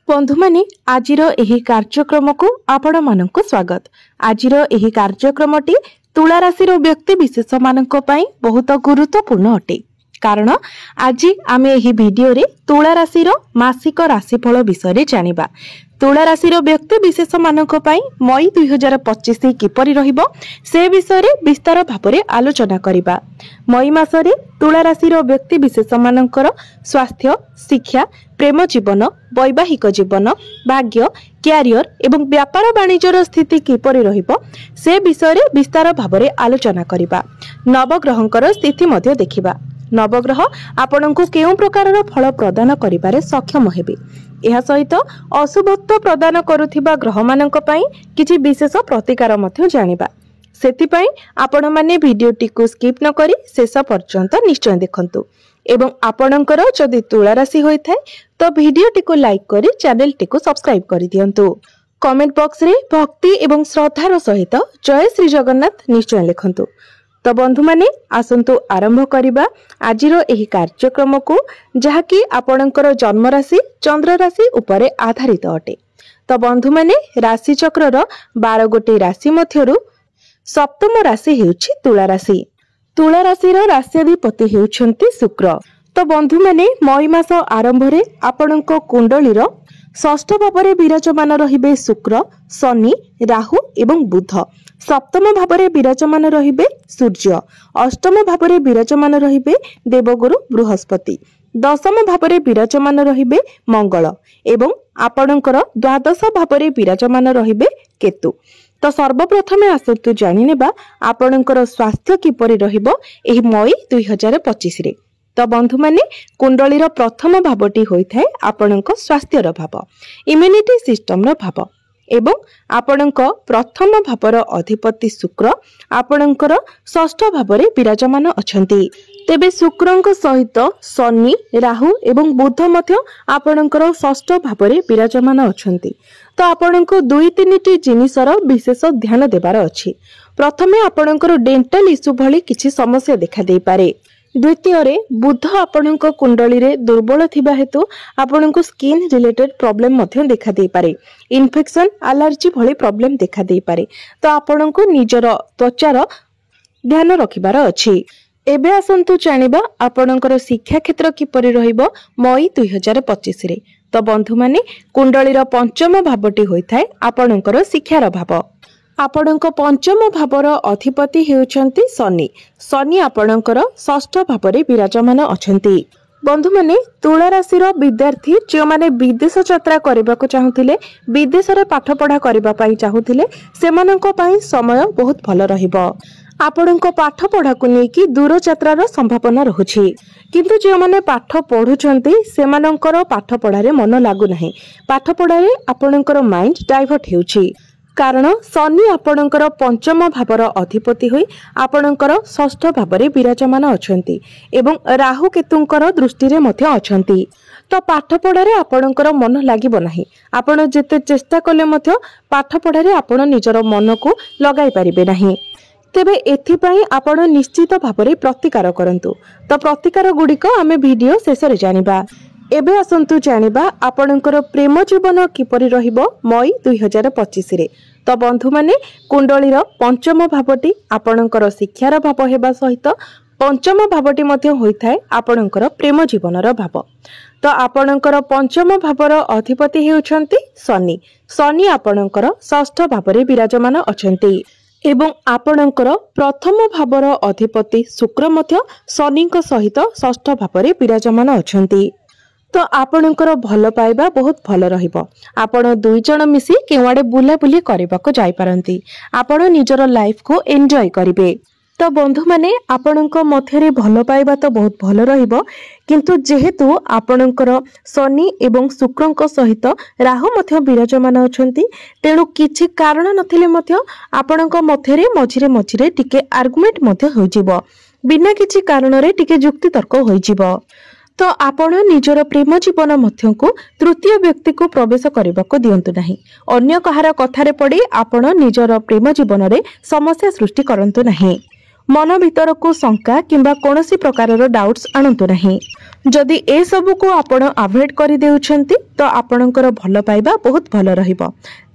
बंधु माने आजिर एही कार्यक्रम को आपण मानक स्वागत। आजिर एही कार्यक्रमटी तुला राशि व्यक्ति विशेष मानक पई बहुत गुरुत्वपूर्ण अटे, कारण आज आमे एही वीडियो रे तुला राशि मासिक राशिफल विषय जानिबा। तुला राशि व्यक्ति विशेष मानक पई मई 2025 किपरि रहिबो से विषय रे विस्तार भाबरे आलोचना करिबा। मई मासरे तुला राशि व्यक्ति विशेष मानकर स्वास्थ्य, शिक्षा, प्रेम जीवन, वैवाहिक जीवन, भाग्य, क्यारियर एवं व्यापार वाणिज्यर स्थिति किपरि रहिबो से विषय रे विस्तार भाबरे आलोचना करिबा। नवग्रहंकर स्थिति मध्ये देखिबा। नवग्रह आपनकु केउ प्रकारर फल प्रदान करिबारे सक्षम हेबे। एहा सहित अशुभत्व प्रदान करुथिबा ग्रह मानक पई किछि विशेष प्रतिकार मध्ये जानिबा। सेति आपण माने वीडियोटी को स्किप न करी शेष पर्यंत निश्चय देखंतु एवं आपणकर जदि तुला राशि होई थाए तो वीडियोटी को लाइक करी चैनल टी को सब्सक्राइब करि दियंतु। कमेंट बॉक्स रे भक्ति एवं श्रद्धार सहित जय श्री जगन्नाथ निश्चय लिखंतु। तो बंधु माने आसंतु आरंभ करिबा आजिर एही कार्यक्रम को, जहाकी आपणकर जन्म राशि चंद्र राशि उपरे आधारित अटे। तो बंधु माने राशि चक्रर 12 गोटी राशि मध्यरु सप्तम राशि हेउछि तुला राशि। तुला राशि राष्ट्राधिपति हेउछन्ति शुक्र। तो बंधु माने मई मास आरंभ रे आपणक कुंडलीर षष्ठ भावरे विराजमान रहिबे शुक्र, शनि, राहु एवं बुध। सप्तम भावरे विराजमान रहिबे सूर्य, अष्टम भावरे विराजमान रहिबे देवगुरु बृहस्पति, दशम भावरे विराजमान रहिबे मंगल एवं आपणकर द्वादश भावरे विराजमान रहिबे केतु। तो सर्वप्रथमे आसतु जानि नेबा आपणकर स्वास्थ्य किपरि रहिबो एही मई 2025 रे। तो बंधु माने कुंडलीर प्रथम भावटी होई थाए आपणक स्वास्थ्यर भाव, इम्यूनिटी सिस्टम रो भाव एवं आपणक प्रथम भावर अधिपति शुक्र आपणकर षष्ठ भावरे विराजमान अछंती। तेबे शुक्रंक सहित शनि, राहु एवं बुध मध्य आपणकर षष्ठ भावरे विराजमान अछंती। तो आपणक 2-3टी जिनिसर विशेष ध्यान देबार अछि। प्रथमे आपणकर डेंटल इश्यू भली किछि समस्या देखा देई पारे। द्वितीय रे बुध आपणक कुंडली रे दुर्बल थिबा हेतु आपणक स्किन रिलेटेड प्रॉब्लम मध्य देखा देई पारे। इन्फेक्शन, एलर्जी भली प्रॉब्लम देखा देई पारे। तो आपणक निजर त्वचार ध्यान रखिबार अछि। एबे आसंतु जानिबा आपणकर शिक्षा क्षेत्र किपरि रहिबो मई 2025 रे। तो बंधु माने कुंडलीर पंचम भावटी होई थाए आपणकर शिक्षार भाव। आपणक पंचम भावर अधिपति हेउछन्ति शनि। शनि आपणकर षष्ठ भावरे विराजमान अछन्ति। बंधु माने तुला राशि विद्यार्थी जो माने विदेश यात्रा करबाको चाहुथिले, विदेश रे पाठ पढ़ा करबा पई चाहुथिले, सेमानक पई समय बहुत भल रहिबो। आपणक पाठ पढ़ा को नेकी दूर यात्रार संभावना रहुछि, किंतु जो माने पाठ पढुछन्ति सेमानकर पाठ पढ़ा रे मन लागु नाही। पाठ पढ़ा रे आपणकर माइंड डाइवर्ट हेउछि, कारण शनि आपणकर पंचम भावर अधिपति होई आपणकर षष्ठ भावरे विराजमान अछंती एवं राहु केतुंकर दृष्टि रे मध्य अछंती। तो पाठ पढ़ारे आपणकर मन लागिबो नाही। आपण जेते चेष्टा कले मध्य पाठ पढ़ारे आपण निजर मन को लगाई परिबे नाही। तेबे एथिपाई आपण निश्चित भावरे प्रतिकार करंतु। तो प्रतिकार गुडिक आमे वीडियो शेष रे जानिबा। एबे आसंतु जानिबा आपणकर प्रेम जीवन किपरि रहिबो मई 2025 रे। तो बंधु माने कुंडलीर पंचम भावटी आपणकर शिक्षार भाव हेबा सहित पंचम भावटी मध्ये होई थाए आपणकर प्रेम जीवनर भाव। तो आपणकर पंचम भावर अधिपति हेउछन्ति शनि। शनि आपणकर षष्ठ भावरे विराजमान अछन्ति एवं आपणकर प्रथम भावर अधिपति शुक्र मध्य शनिक सहित षष्ठ भावरे विराजमान अछन्ति। तो आपणकर भल पाइबा बहुत भल रहिबो। आपण 2 जण मिसी केवाडे बुला बुली करबाको जाई पारंती। आपण निजर लाइफ को एन्जॉय करिवे। तो बंधु माने आपणक मध्यरे भल पाइबा तो बहुत भल रहिबो, किंतु जेहेतु आपणकर शनि एवं शुक्रंक सहित राहु मध्य विराजमान अछंती, तेणु किछि कारण नथिले मध्य आपणक मध्यरे मझिरे मझिरे टिके आर्गुमेंट मध्य होइजिबो। बिना किछि कारण रे टिके युक्ति तर्क होइजिबो। तो आपण निजर प्रेम जीवन मध्य को तृतीय व्यक्ति को प्रवेश करने को दियंतु नहीं। अन्य कहार कथारे पड़ी आपण निजर प्रेम जीवन रे समस्या सृष्टि करंतु नहीं। मन भीतर को शंका किंबा कोनोसी प्रकार डाउट्स आणंतु नहीं। जदि ए सब को आपण अवॉइड कर देउछंती तो आपणकर भल पाइबा बहुत भल रहिबो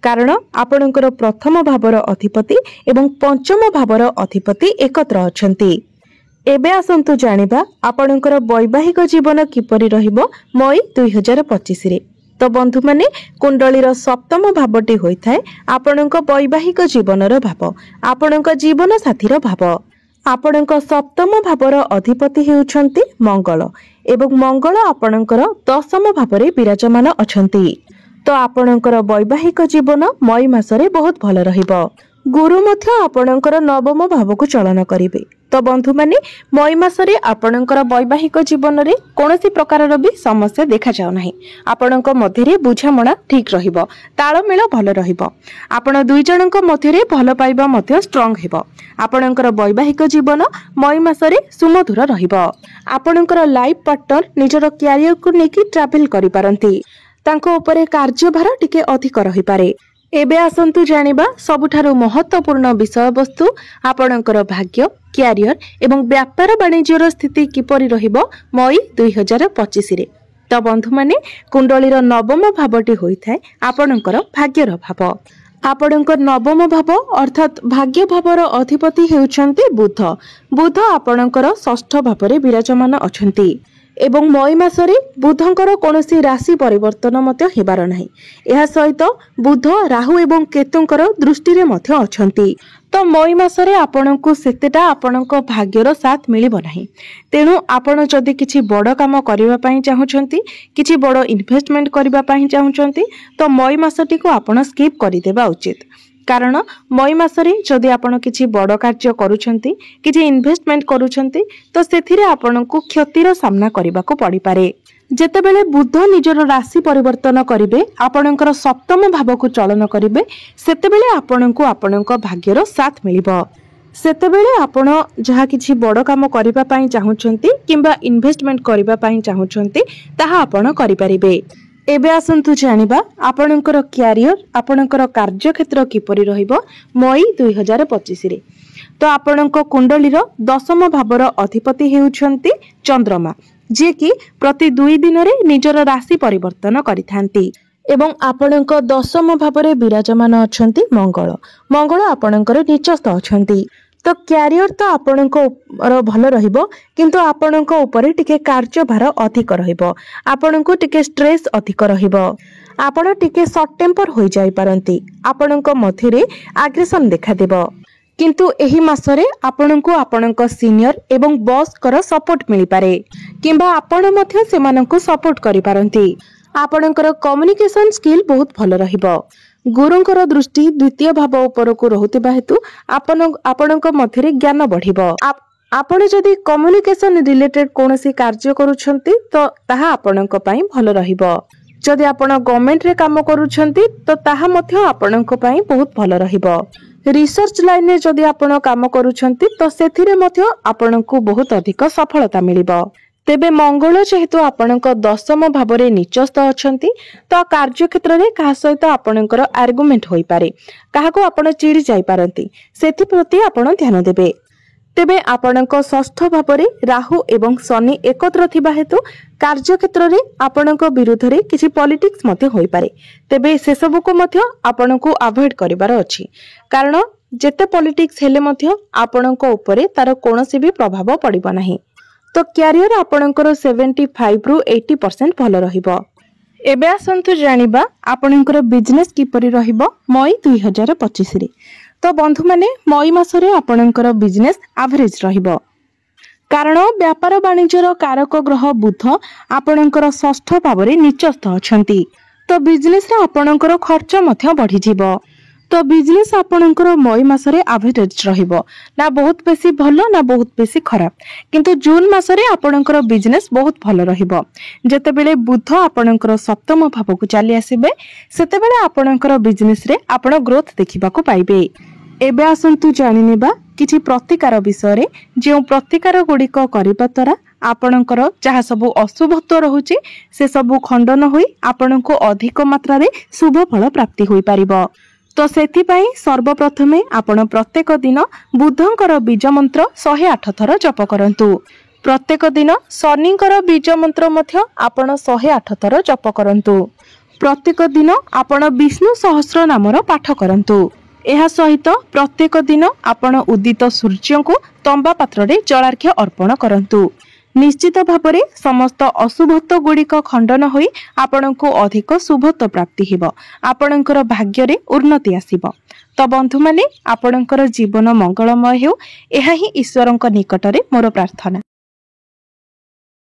कारण आपणकर प्रथम भावर अधिपति एवं पंचम भावर अधिपति एकत्र अछंती। एबे आसंतु जानिबा आपणकर वैवाहिक जीवन किपरि रहिबो मई 2025 रे। तो बंधु माने कुंडलीर सप्तम भावटी होइथाय आपणक वैवाहिक जीवनर भाव, आपणक जीवन साथीर भाव। आपणक सप्तम भावर अधिपति हेउछंती मंगल एवं मंगल आपणकर दशम भावरे विराजमान अछंती। तो आपणकर वैवाहिक जीवन मई मासरे बहुत भल रहिबो। गुरु मध्य आपणकर नवम भाव को चलन करिवे। तो बंधु माने मई मासरे आपणकर वैवाहिक जीवन रे कोनोसी प्रकारर भी समस्या देखा जाउ नाही। आपणक मध्यरे बुझामणा ठीक रहिबो, ताळमेळ भल रहिबो। आपण दुई जनक मध्यरे भल पाइबा मध्य स्ट्रांग हेबो। आपणकर वैवाहिक जीवन मई मासरे सुमधुर रहिबो। आपणकर लाइफ पार्टनर निजर करियर को नेकी ट्रैवल करि पारंती, तांको उपरे कार्यभार टिके अधिक रहि पारे। एबे आसंतु जानिबा सबुठारु महत्वपूर्ण विषय वस्तु आपणकर भाग्य, करियर एवं व्यापार वाणिज्यर स्थिति किपरि रहिबो मई 2025 रे। तो बंधु माने कुंडलीर नवम भावटी होइथाय आपणकर भाग्यर भाव। आपणकर नवम भाव अर्थात भाग्य भावर अधिपति हेउछंती बुध। बुध आपणकर षष्ठ भावरे विराजमान अछंती एवं मई मासरे बुधंकर कोनोसी राशि परिवर्तन मध्य हेबार नाही। एहा सहित बुध राहु एवं केतुंकर दृष्टि रे मध्य अछंती। तो मई मासरे आपणको सेतेटा आपणको भाग्यर साथ मिलिबो नाही। तेणु आपण जदि किछि बड़ काम करिबा पई चाहुछंती, किछि बड़ इन्वेस्टमेंट करिबा पई चाहुछंती तो मई मासटी को आपण स्किप करि देबा उचित। कारण मई मासरे जदि आपण किछि बड़ कार्य करूछंती, किछि इन्वेस्टमेंट करूछंती तो सेथिरे आपणको क्षतिर सामना करिबाको पड़ि पारे। जेतेबेले बुध निजर राशि परिवर्तन करिवे, आपणकर सप्तम भाव को चलन करिवे, सेतेबेले आपणको आपणको भाग्यर साथ मिलिबो। सेतेबेले आपण जहा किछि बड़ काम करिबा पई चाहुछंती किंबा इन्वेस्टमेंट करिबा पई चाहुछंती ताहा आपण करि परिबे। एबे आसंतु जानिबा आपणकर करियर, आपणकर कार्यक्षेत्र किपरि रहिबो मई 2025 रे। तो आपणको कुंडलीर दशम भावर अधिपति हेउछंती चंद्रमा, जे कि प्रति 2 दिन रे निजर राशि परिवर्तन करिथांती एवं आपणको दशम भावरे विराजमान अछंती मंगल। मंगल आपणकर नीचस्थ अछंती। तो करियर तो आपणको भल रहिबो किंतु आपणको ऊपर टिके कार्यभार अधिक रहिबो, आपणको टिके स्ट्रेस अधिक रहिबो, आपण टिके शॉर्ट टेम्पर होई जाई पारंती, आपणको मध्यरे एग्रेशन देखा देबो। किंतु एही मासरे आपणको आपणको सीनियर एवं बॉस कर सपोर्ट मिली पारे किंबा आपण मध्य सेमानंको सपोर्ट करि पारंती। आपणकर कम्युनिकेशन स्किल बहुत भल रहिबो। गुरुंकर दृष्टि द्वितीय भाव उपर को रहुतिबा हेतु आपणक मध्यरे ज्ञान बढ़िबो। आपण जदि कम्युनिकेशन रिलेटेड कोनोसी कार्य करूछंती तो ताहा आपणक पई भल रहिबो। जदि आपण गवर्नमेंट रे काम करूछंती तो ताहा मध्य आपणक पई बहुत भल रहिबो। रिसर्च लाइन रे जदि आपण काम करूछंती तो सेथिरे मध्य आपणक बहुत अधिक सफलता मिलिबो। तेबे मंगल जेहेतु आपणक दशम भावरे नीचस्थ अछंती तो कार्य क्षेत्र रे कहा सहित आपणकर आर्गुमेंट होई पारे, काहाको आपण चिड़ी जाई पारंती, सेथि प्रति आपण ध्यान देबे। तेबे आपणक षष्ठ भावरे राहु एवं शनि एकत्र थिबा हेतु कार्य क्षेत्र रे आपणक विरुद्ध रे किछि पॉलिटिक्स मते होई पारे। तेबे से सब को मध्य आपणको अवॉइड करिवार अछि, कारण जेते पॉलिटिक्स हेले मध्य आपणक ऊपरे तार कोनोसी भी प्रभाव पड़िबो नाही। तो करियर आपणकर 75 रु 80% भल रहिबो। एबे आसंतु जानिबा आपणकर बिजनेस किपरि रहिबो मई 2025 रे। तो बंधु माने मई मासरे आपणकर बिजनेस एवरेज रहिबो, कारण व्यापार वाणिज्यर कारक ग्रह बुध आपणकर षष्ठ भावरे नीचस्थ अछंती। तो बिजनेस रे आपणकर खर्च मध्य बढ़ी जिवो। तो बिजनेस आपणकर मई मासरे एवरेज रहिबो, ना बहुत बेसी भलो ना बहुत बेसी खराब। किंतु जून मासरे आपणकर बिजनेस बहुत भलो रहिबो। जेतेबेले बुध आपणकर सप्तम भाव को चली आसीबे सेतेबेले आपणकर बिजनेस रे आपण ग्रोथ देखिबा को पाइबे। एबे आसंतु जानि नेबा किछि प्रतिकार विषय रे, जे प्रतिकार गुडिक करिबा द्वारा आपणकर जहा सब अशुभत्व रहुची से सब खंडन होई आपणको अधिक मात्रा रे शुभ फल प्राप्ति होई पारिबो। तो सेथिपाई सर्वप्रथमे आपण प्रत्येक दिन बुधंकर बीज मंत्र 108 थर जप करंतु। प्रत्येक दिन शनिंकर बीज मंत्र मध्य आपण 108 थर जप करंतु। प्रत्येक दिन आपण विष्णु सहस्र नामर पाठ करंतु। एहा सहित प्रत्येक दिन आपण उदित सूर्य को तंबा पात्र रे जलार्घ्य अर्पण करंतु। निश्चित भाବରେ समस्त अशुभत्व गुड़िक खंडन होई आपणको अधिक शुभत्व प्राप्ति हिब। आपणकर भाग्य रे उन्नति आसीब। तो बंधु माने आपणकर जीवन मंगलमय हेउ, एहा ही ईश्वरक निकटरे मोर प्रार्थना।